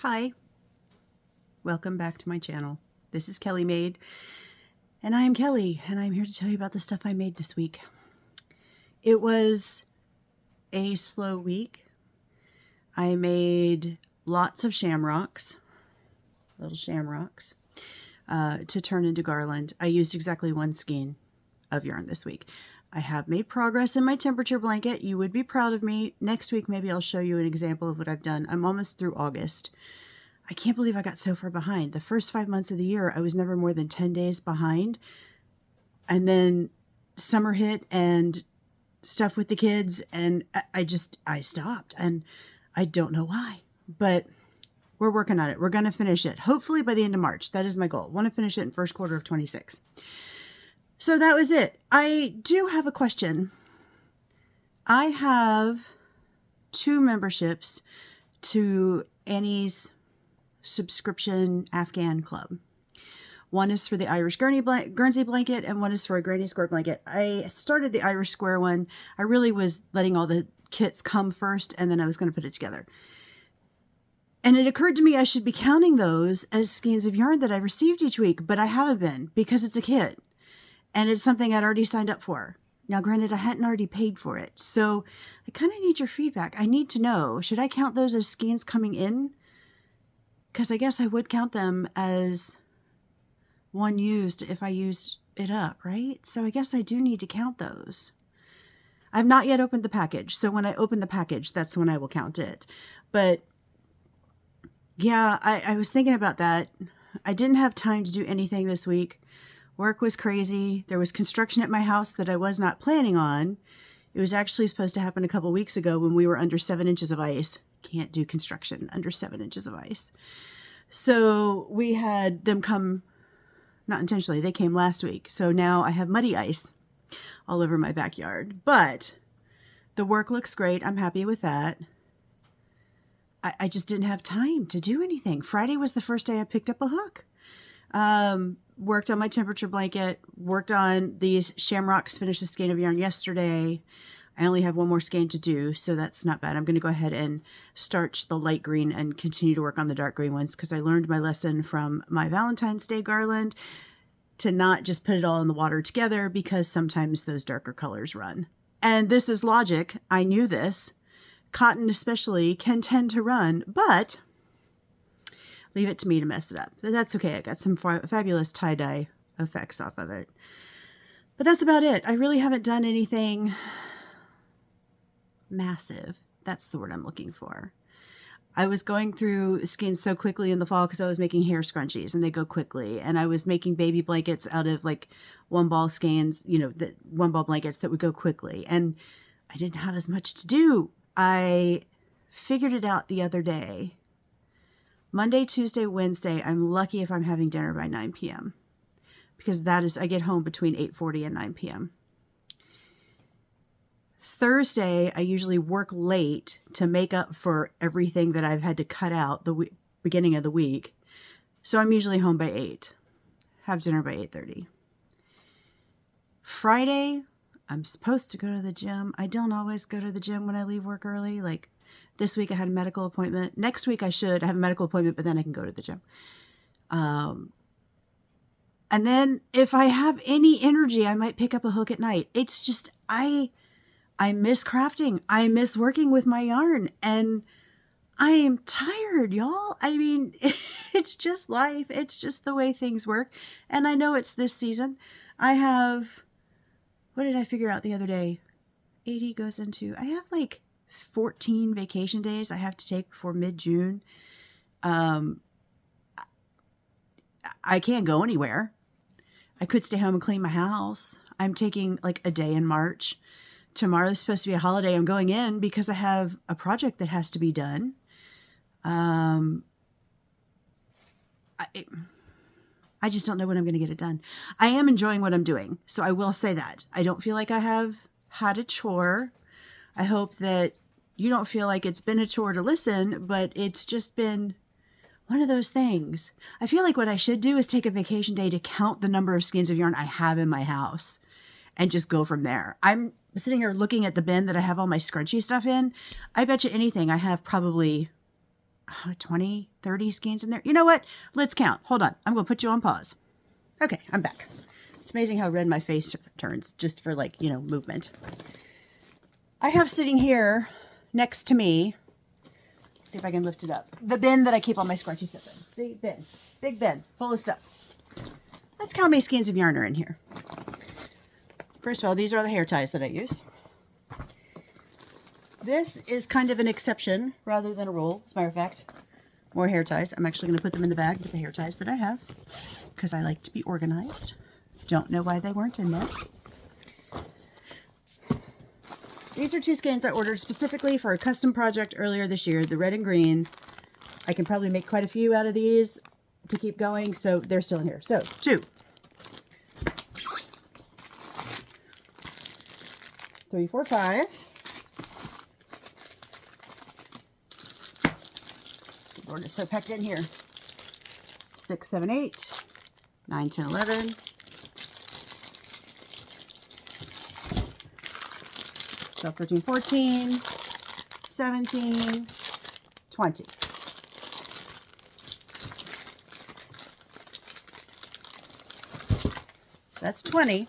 Hi, welcome back to my channel. This is Kelly Made, and I am Kelly, and I'm here to tell you about the stuff I made this week. It was a slow week. I made lots of shamrocks, little shamrocks, to turn into garland. I used exactly one skein of yarn this week. I have made progress in my temperature blanket. You would be proud of me. Next week, maybe I'll show you an example of what I've done. I'm almost through August. I can't believe I got so far behind. The first 5 months of the year, I was never more than 10 days behind. And then summer hit and stuff with the kids, and I stopped, and I don't know why, but we're working on it. We're going to finish it, hopefully by the end of March. That is my goal. I want to finish it in first quarter of 26. So that was it. I do have a question. I have 2 memberships to Annie's subscription Afghan club. One is for the Irish Guernsey blanket, and one is for a Granny Square blanket. I started the Irish Square one. I really was letting all the kits come first, and then I was going to put it together. And it occurred to me I should be counting those as skeins of yarn that I received each week, but I haven't been because it's a kit. And it's something I'd already signed up for. Now, granted, I hadn't already paid for it. So I kind of need your feedback. I need to know, should I count those as skeins coming in? Because I guess I would count them as one used if I used it up, right? So I guess I do need to count those. I've not yet opened the package. So when I open the package, that's when I will count it. But yeah, I was thinking about that. I didn't have time to do anything this week. Work was crazy. There was construction at my house that I was not planning on. It was actually supposed to happen a couple weeks ago when we were under 7 inches of ice. Can't do construction under 7 inches of ice. So we had them come, not intentionally, they came last week. So now I have muddy ice all over my backyard. But the work looks great. I'm happy with that. I just didn't have time to do anything. Friday was the first day I picked up a hook. Worked on my temperature blanket, worked on these shamrocks, finished a skein of yarn yesterday. I only have one more skein to do, so that's not bad. I'm going to go ahead and starch the light green and continue to work on the dark green ones because I learned my lesson from my Valentine's Day garland to not just put it all in the water together because sometimes those darker colors run. And this is logic. I knew this. Cotton especially can tend to run, but leave it to me to mess it up. But that's okay. I got some fabulous tie-dye effects off of it. But that's about it. I really haven't done anything massive. That's the word I'm looking for. I was going through skeins so quickly in the fall because I was making hair scrunchies and they go quickly. And I was making baby blankets out of like 1-ball skeins, the 1-ball blankets that would go quickly. And I didn't have as much to do. I figured it out the other day. Monday, Tuesday, Wednesday, I'm lucky if I'm having dinner by 9 p.m. because I get home between 8:40 and 9 p.m. Thursday, I usually work late to make up for everything that I've had to cut out the beginning of the week. So I'm usually home by 8. Have dinner by 8:30. Friday, I'm supposed to go to the gym. I don't always go to the gym when I leave work early. Like this week I had a medical appointment. Next week I have a medical appointment, but then I can go to the gym. And then if I have any energy, I might pick up a hook at night. It's just, I miss crafting. I miss working with my yarn, and I am tired, y'all. I mean, it's just life. It's just the way things work. And I know it's this season. I have, what did I figure out the other day? 80 goes into, I have like 14 vacation days I have to take before mid-June. I can't go anywhere. I could stay home and clean my house. I'm taking like a day in March. Tomorrow's supposed to be a holiday. I'm going in because I have a project that has to be done. I just don't know when I'm going to get it done. I am enjoying what I'm doing, so I will say that. I don't feel like I have had a chore. I hope that you don't feel like it's been a chore to listen, but it's just been one of those things. I feel like what I should do is take a vacation day to count the number of skeins of yarn I have in my house and just go from there. I'm sitting here looking at the bin that I have all my scrunchy stuff in. I bet you anything I have probably 20, 30 skeins in there. You know what? Let's count. Hold on. I'm going to put you on pause. Okay, I'm back. It's amazing how red my face turns just for like, you know, movement. I have sitting here next to me, let's see if I can lift it up, the bin that I keep all my scrunchy stuff in. See, bin, big bin, full of stuff. Let's count how many skeins of yarn are in here. First of all, these are the hair ties that I use. This is kind of an exception rather than a rule. As a matter of fact, more hair ties. I'm actually going to put them in the bag with the hair ties that I have because I like to be organized. Don't know why they weren't in there. These are 2 skeins I ordered specifically for a custom project earlier this year, the red and green. I can probably make quite a few out of these to keep going, so they're still in here. So, 2. 3, 4, 5. We're just so packed in here. 6, 7, 8, 9, 10, 11. 12, 13, 14, 17, 20. That's 20.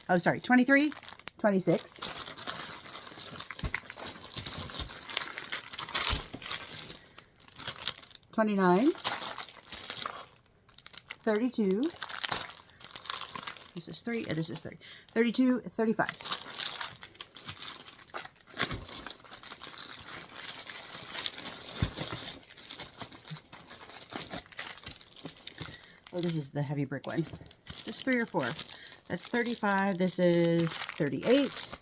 Oh, sorry, 23, 26. 29, 32, this is 3, this is 30, 32, 35. Oh, this is the heavy brick one. This is 3 or 4. That's 35, this is 38,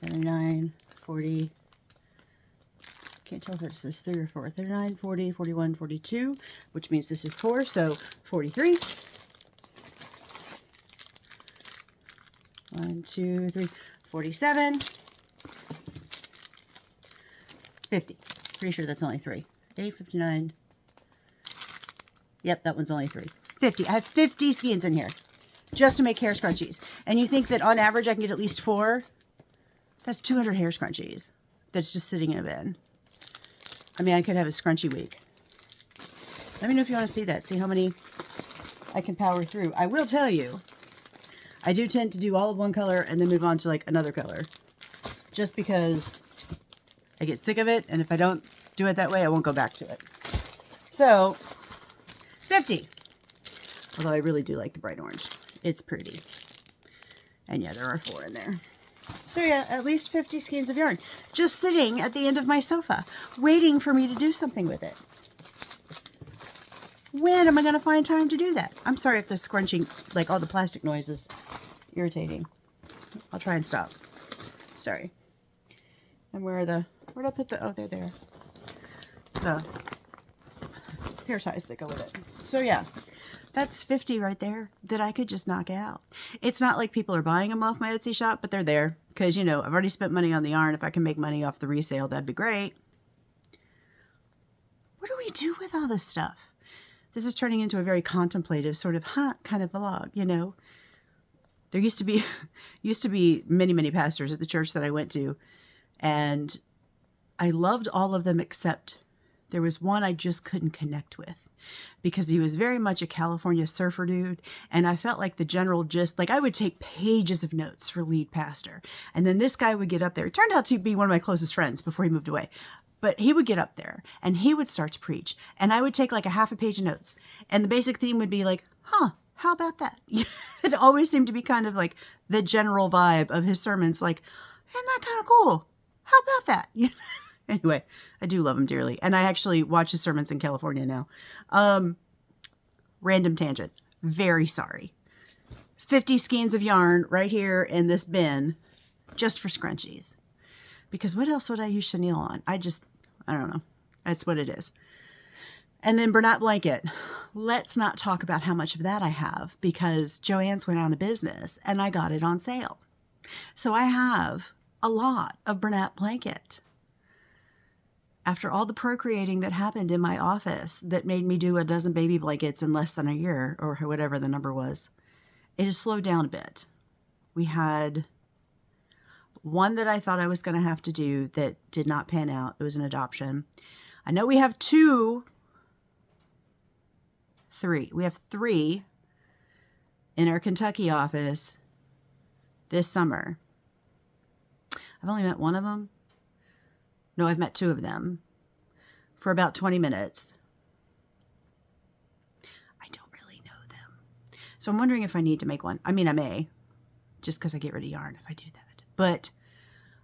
39, 40, can't tell if this is 3 or 4. 39, 40, 41, 42, which means this is 4, so 43. 1, 2, 3, 47. 50. Pretty sure that's only 3. 8, 59. Yep, that one's only 3. 50. I have 50 skeins in here just to make hair scrunchies. And you think that on average I can get at least 4? That's 200 hair scrunchies that's just sitting in a bin. I mean, I could have a scrunchie week. Let me know if you want to see that. See how many I can power through. I will tell you, I do tend to do all of one color and then move on to like another color. Just because I get sick of it. And if I don't do it that way, I won't go back to it. So, 50. Although I really do like the bright orange. It's pretty. And yeah, there are 4 in there. So yeah, at least 50 skeins of yarn just sitting at the end of my sofa, waiting for me to do something with it. When am I going to find time to do that? I'm sorry if the scrunching, like all the plastic noise is irritating. I'll try and stop. Sorry. And where'd I put the, oh, they're there. The hair ties that go with it. So yeah. That's 50 right there that I could just knock out. It's not like people are buying them off my Etsy shop, but they're there. Because, you know, I've already spent money on the yarn. If I can make money off the resale, that'd be great. What do we do with all this stuff? This is turning into a very contemplative sort of kind of vlog, you know. There used to be many, many pastors at the church that I went to. And I loved all of them except there was one I just couldn't connect with. Because he was very much a California surfer dude. And I felt like the general gist, like I would take pages of notes for lead pastor. And then this guy would get up there. It turned out to be one of my closest friends before he moved away. But he would get up there and he would start to preach. And I would take like a half a page of notes. And the basic theme would be like, huh, how about that? It always seemed to be kind of like the general vibe of his sermons. Like, isn't that kind of cool? How about that? Anyway, I do love him dearly. And I actually watch his sermons in California now. Random tangent. Very sorry. 50 skeins of yarn right here in this bin just for scrunchies. Because what else would I use chenille on? I don't know. That's what it is. And then Bernat blanket. Let's not talk about how much of that I have because Joann's went out of business and I got it on sale. So I have a lot of Bernat blanket. After all the procreating that happened in my office that made me do a dozen baby blankets in less than a year, or whatever the number was, it has slowed down a bit. We had one that I thought I was going to have to do that did not pan out. It was an adoption. I know we have three. We have 3 in our Kentucky office this summer. I've only met one of them. No, I've met 2 of them for about 20 minutes. I don't really know them. So I'm wondering if I need to make one. I mean, I may, just because I get rid of yarn if I do that. But,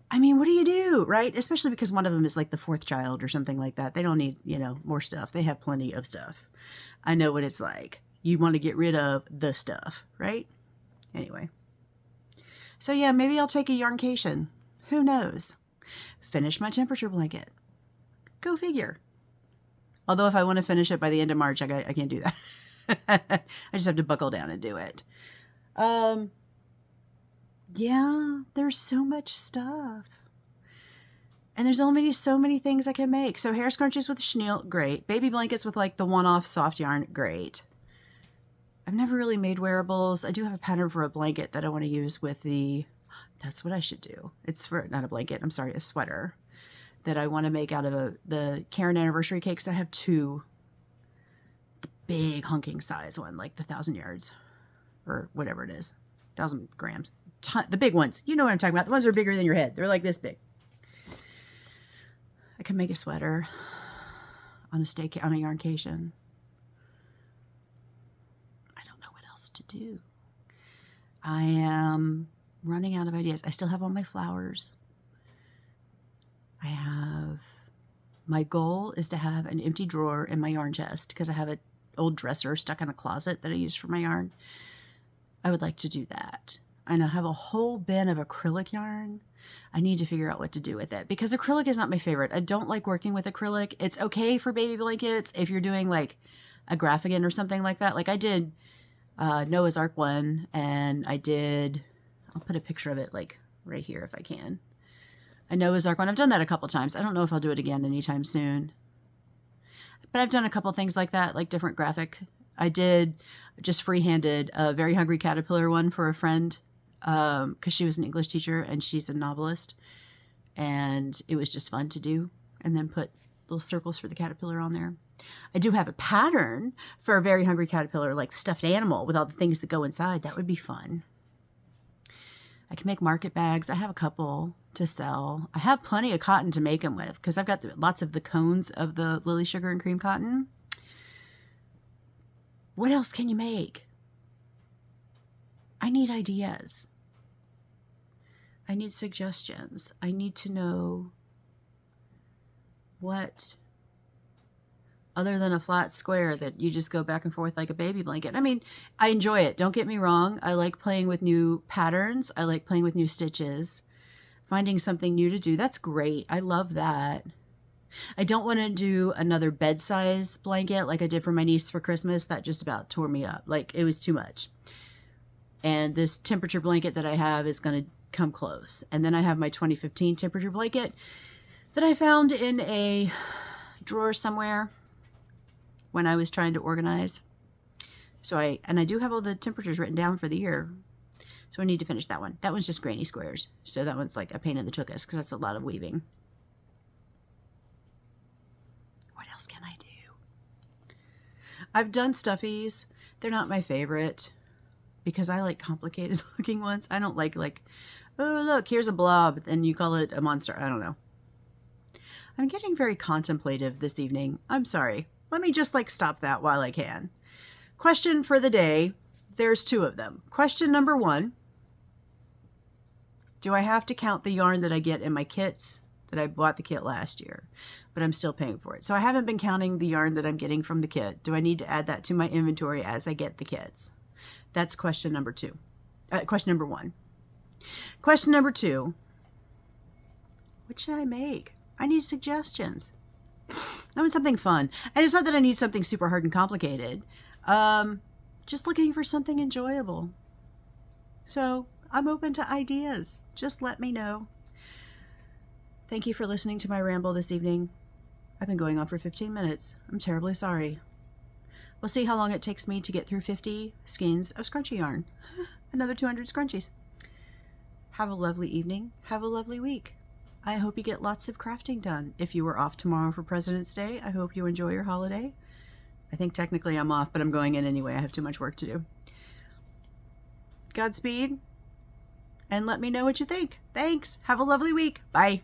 I mean, what do you do, right? Especially because one of them is like the 4th child or something like that. They don't need, more stuff. They have plenty of stuff. I know what it's like. You want to get rid of the stuff, right? Anyway. So, yeah, maybe I'll take a yarncation. Who knows? Finish my temperature blanket. Go figure. Although if I want to finish it by the end of March, I can't do that. I just have to buckle down and do it. Yeah, there's so much stuff. And there's only so many things I can make. So hair scrunchies with chenille, great. Baby blankets with like the one-off soft yarn, great. I've never really made wearables. I do have a pattern for a blanket that I want to use with that's what I should do. It's for, not a blanket, I'm sorry, a sweater that I want to make out of the Karen anniversary cakes. I have 2, the big hunking size one, like the 1,000 yards or whatever it is, 1,000 grams. The big ones. You know what I'm talking about. The ones that are bigger than your head. They're like this big. I can make a sweater on a yarncation. I don't know what else to do. I am running out of ideas. I still have all my flowers. My goal is to have an empty drawer in my yarn chest because I have an old dresser stuck in a closet that I use for my yarn. I would like to do that. And I have a whole bin of acrylic yarn. I need to figure out what to do with it because acrylic is not my favorite. I don't like working with acrylic. It's okay for baby blankets if you're doing like a graphican or something like that. Like I did Noah's Ark one, and I'll put a picture of it like right here if I can. A Noah's Ark one. I've done that a couple times. I don't know if I'll do it again anytime soon. But I've done a couple things like that, like different graphic. I did just freehanded a Very Hungry Caterpillar one for a friend because she was an English teacher and she's a novelist. And it was just fun to do. And then put little circles for the caterpillar on there. I do have a pattern for a Very Hungry Caterpillar, like stuffed animal with all the things that go inside. That would be fun. I can make market bags. I have a couple to sell. I have plenty of cotton to make them with because I've got lots of the cones of the Lily Sugar and Cream cotton. What else can you make? I need ideas. I need suggestions. I need to know what, other than a flat square that you just go back and forth like a baby blanket. I mean, I enjoy it. Don't get me wrong. I like playing with new patterns. I like playing with new stitches. Finding something new to do. That's great. I love that. I don't want to do another bed size blanket like I did for my niece for Christmas. That just about tore me up. Like it was too much. And this temperature blanket that I have is going to come close. And then I have my 2015 temperature blanket that I found in a drawer somewhere when I was trying to organize. So I do have all the temperatures written down for the year. So I need to finish that one. That one's just granny squares. So that one's like a pain in the tuchus because that's a lot of weaving. What else can I do? I've done stuffies. They're not my favorite because I like complicated looking ones. I don't like, oh, look, here's a blob and you call it a monster. I don't know. I'm getting very contemplative this evening. I'm sorry. Let me just stop that while I can. Question for the day. There's 2 of them. Question number 1. Do I have to count the yarn that I get in my kits that I bought the kit last year, but I'm still paying for it? So I haven't been counting the yarn that I'm getting from the kit. Do I need to add that to my inventory as I get the kits? That's question number 2. Question number 1. Question number 2. What should I make? I need suggestions. I want something fun. And it's not that I need something super hard and complicated. Just looking for something enjoyable. So I'm open to ideas. Just let me know. Thank you for listening to my ramble this evening. I've been going on for 15 minutes. I'm terribly sorry. We'll see how long it takes me to get through 50 skeins of scrunchie yarn. Another 200 scrunchies. Have a lovely evening. Have a lovely week. I hope you get lots of crafting done. If you were off tomorrow for President's Day, I hope you enjoy your holiday. I think technically I'm off, but I'm going in anyway. I have too much work to do. Godspeed, and let me know what you think. Thanks. Have a lovely week. Bye.